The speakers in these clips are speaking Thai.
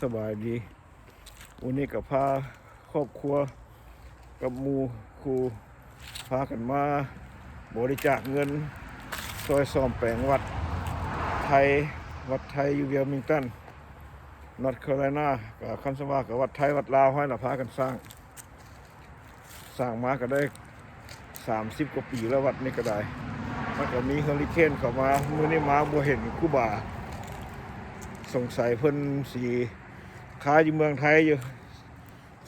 สบายดีวันนี้กับพาครอบครัวกับหมู่ครูพากันมาบริจาคเงินซอยซ่อมแปลงวัดไทยอยู่เวียมิงตันนอร์ทแคโรไลนากับคันสมากับวัดไทยวัดลาวให้เราพากันสร้างมาก็ได้30 กว่าปีแล้ววัดนี้ก็ได้แล้วก็มีเฮอริเคนเข้ามามื้อนี้มาบ่เห็นครูบาสงสัยเพิ่นสิค้าอยู่เมืองไทยอยู่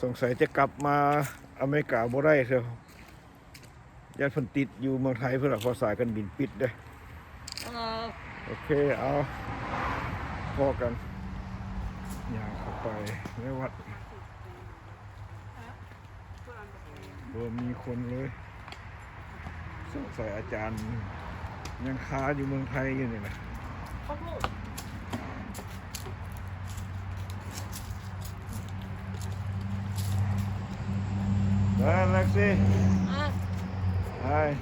สงสัยจะกลับมาอเมริกาบ่ได้เถอะญาติเพิ่นติดอยู่เมืองไทยเพิ่นพอสายการบินปิดเด้โอเคเอาพอกันย่างเข้าไปในวัดบ่มีคนเลยสงสัยอาจารย์ยังค้าอยู่เมืองไทยอยู่นี่นะAlexi. Hi.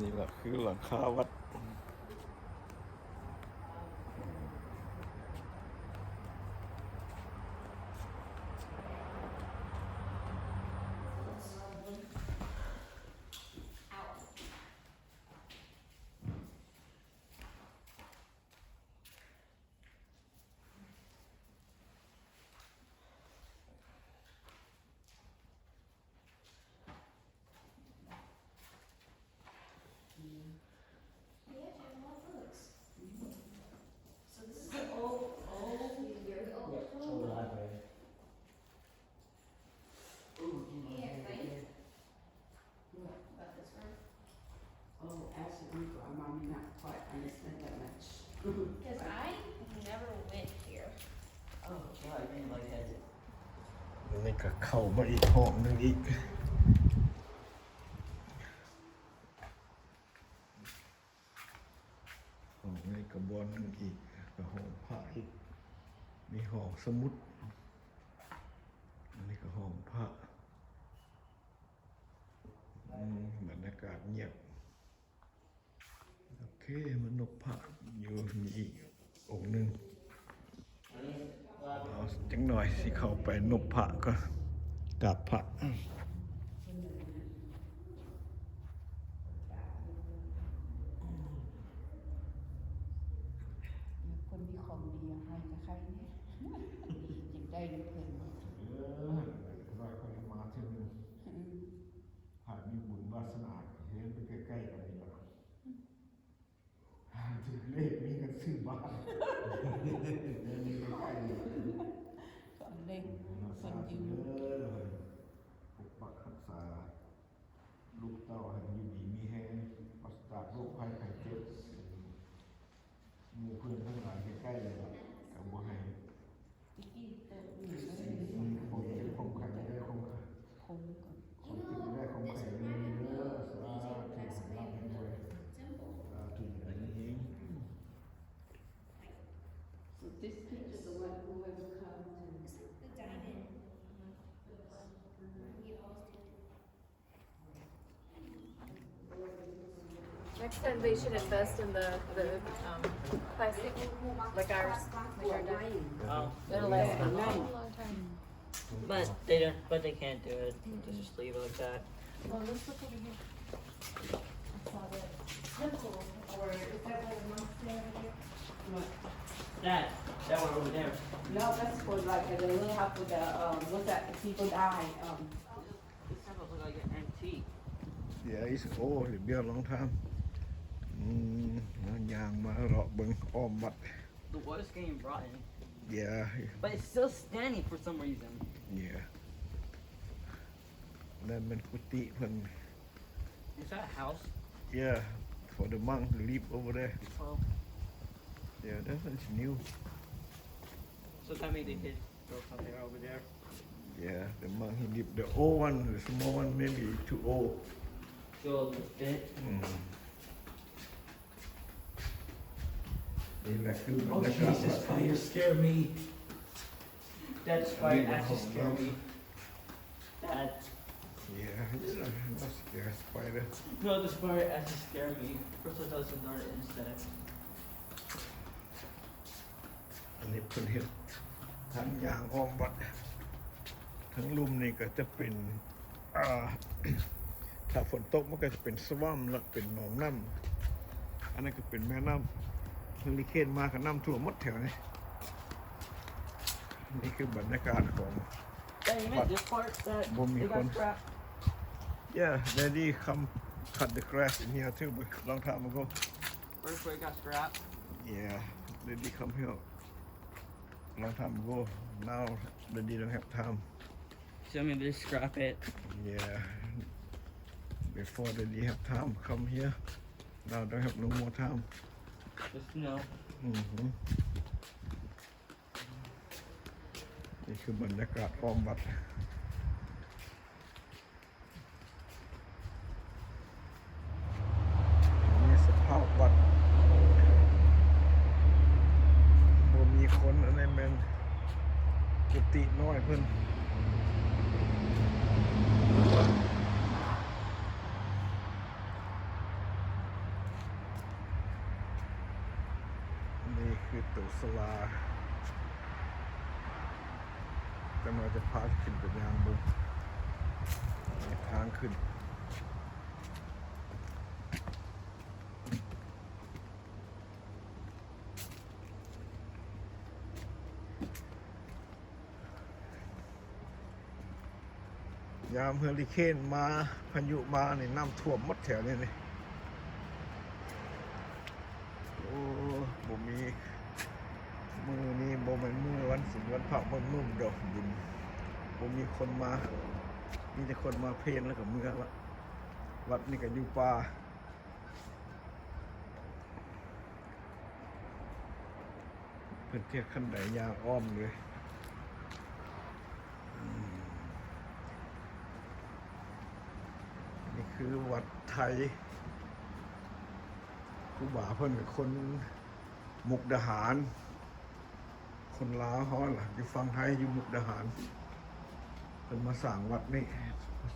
Đây là khu làng kha vật. Because I never went here. Oh, God, I didn't like that. นี่ก็เข้ามาอีกห้องนึงอีกห้องในกระบวนนึงอีกก็ห้องพระอีกมีห้องสมุดอันนี้ก็ห้องพระบรรยากาศเงียบโอเคมันนกพระอยู่มีอีกองค์หนึ่งเอาจังหน่อยสิเข้าไปนกพระก็กราบพระคนมีของดีให้กับใครเนี่ยจิตใจนึกเพิ่น ว่าเขามาเที่ยวนึงหากมีบุญวาสนาเห็นไปใกล้ๆกันนี่แหละถึงเลขมีกันซื้อบ้านมีใกล้ๆนี่ ก็เล่น มา ค สาน ธุ อยู่ เลยปกปักรักษาลูกเต้าให้อยู่ดีมีแห้งปราศจากโรคภัยไข้เจ็บหมู่เพื่อนทั้งหลายใกล้ๆเลยกับบัวให้ ตะกี้เติมหนึ่ง ผมเจ็บผมไข้ไม่ได้ผมไข้ ผมก่อน ผมเจ็บไม่ได้ผมไข้ไม่ได้เด้อสาธุสาธุด้วยสาธุอย่างนี้ So this picture the one whoever comes and The diamond. We always do. Next time they should invest in the plastic like ours. Like our diamond. Oh, It'll last a long, long time. but they don't. But they can't do it. Just leave it like that. Well, let's look over here. I saw the temple, or is that where the monks stay over here? That one over there. no, that's for like the little house with the what's that? The people die. This stuff looks like an antique. Yeah, it's old. It's been a long time. ย่างมาเลาะเบิ่งอ้อมวัด The water's getting rotten, Yeah, but it's still standing for some reason. yeah. นั่นมันกุฏิเพิ่น Is that a house? Yeah, for the monk to live over there. Well, Yeah, that one's new. so that means they could throw something over there. Yeah, the monk he live. The old one, the small one, maybe too old. So the fit. นี่แหละคือบร Oh รยากาศ Jesus, fire scare me. That spider actually scared me. That Yeah, not scared spider. no, the spider actually scared me. First I thought it was another insect. อันนี้เพิ่นเฮ็ดทางยางอ้อมวัดทั้งลุ่มนี่ก็จะเป็นอ่า ถ้าฝนตกมันก็จะเป็นสว่ำแล้วเป็นหนองน้ำอันนั้นก็เป็นแม่น้ำเฮอริเคนมากับน้ำท่วมหมดแถวนี้นี่คือบรรยากาศของ Yeah, you meant this part that Bumi they got kon. trapped. Yeah, Daddy come cut the grass in here too, but long time ago. First where it got strapped. Yeah, Daddy come here long time ago. Now Daddy don't have time. So I'm gonna just scrap it. Yeah, before Daddy have time come here. Now don't have no more time. Just no. นี่คือบรรยากาศอ้อมวัดนี่สภาพวัดบ่มีคนอะไรแมนกุฏิน้อยเพิ่นนี่คือตุสลาจะมาจะพาขึ้นไปยางบนทางขึ้นยามเฮอริเคนมาพายุมาเนี่ยน้ำท่วมหมดแถวนี้เลยโอ้บ่มีมือนี้บ่แม่นมือวันศิลวันพระบ่นุ่มดอกบุญบ่มีคนมามีแต่คนมาเพลนแล้วก็เมื่อละวัดนี่ก็อยู่ป่าเพิ่นเทียบขั้นใดยางอ้อมเลยนี่คือวัดไทยครูบาเพิ่นเป็นคนมุกดาหารคนลาวเขาล่ะอยู่ฝั่งไทยอยู่มุกดาหารเพิ่นมาสร้างวัดนี่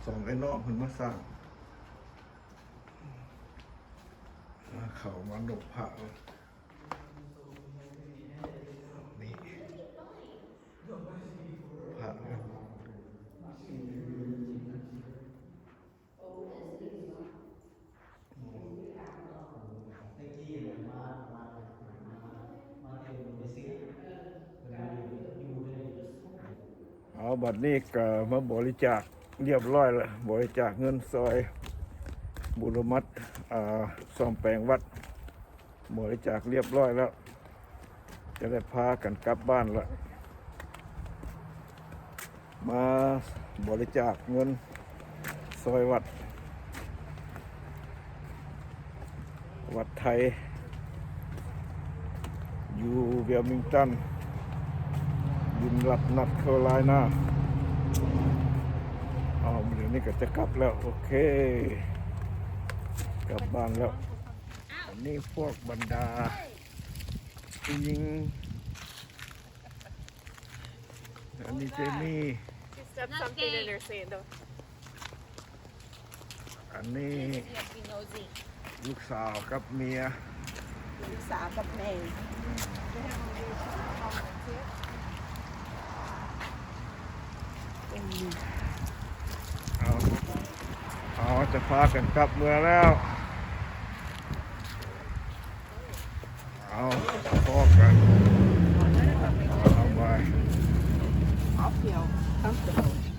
สองไอ้น้องเพิ่นมาสร้างเขามาหนกพระนี่พระเอาบัดนี้ก็มาบริจาคเรียบร้อยแล้วบริจาคเงินซอยบุรมัตซ่อมแปลงวัดบริจาคเรียบร้อยแล้วจะได้พากันกลับบ้านละมาบริจาคเงินซอยวัดไทยอยู่เวลมิงตันยินรัฐนอร์ทแคโรไลนาเดี๋ยวนี้ก็จะกลับแล้วโอเคกลับบ้านแล้วอันนี้พวกบรรดาผู้หญิงอันนี้เจมี่ She stepped something in her sandal. อันนี้ลูกสาวกับเมีย ลูกสาวกับแม่ เอาจะพากันกลับเมืองแล้วเอาพอกันเอาไป I feel comfortable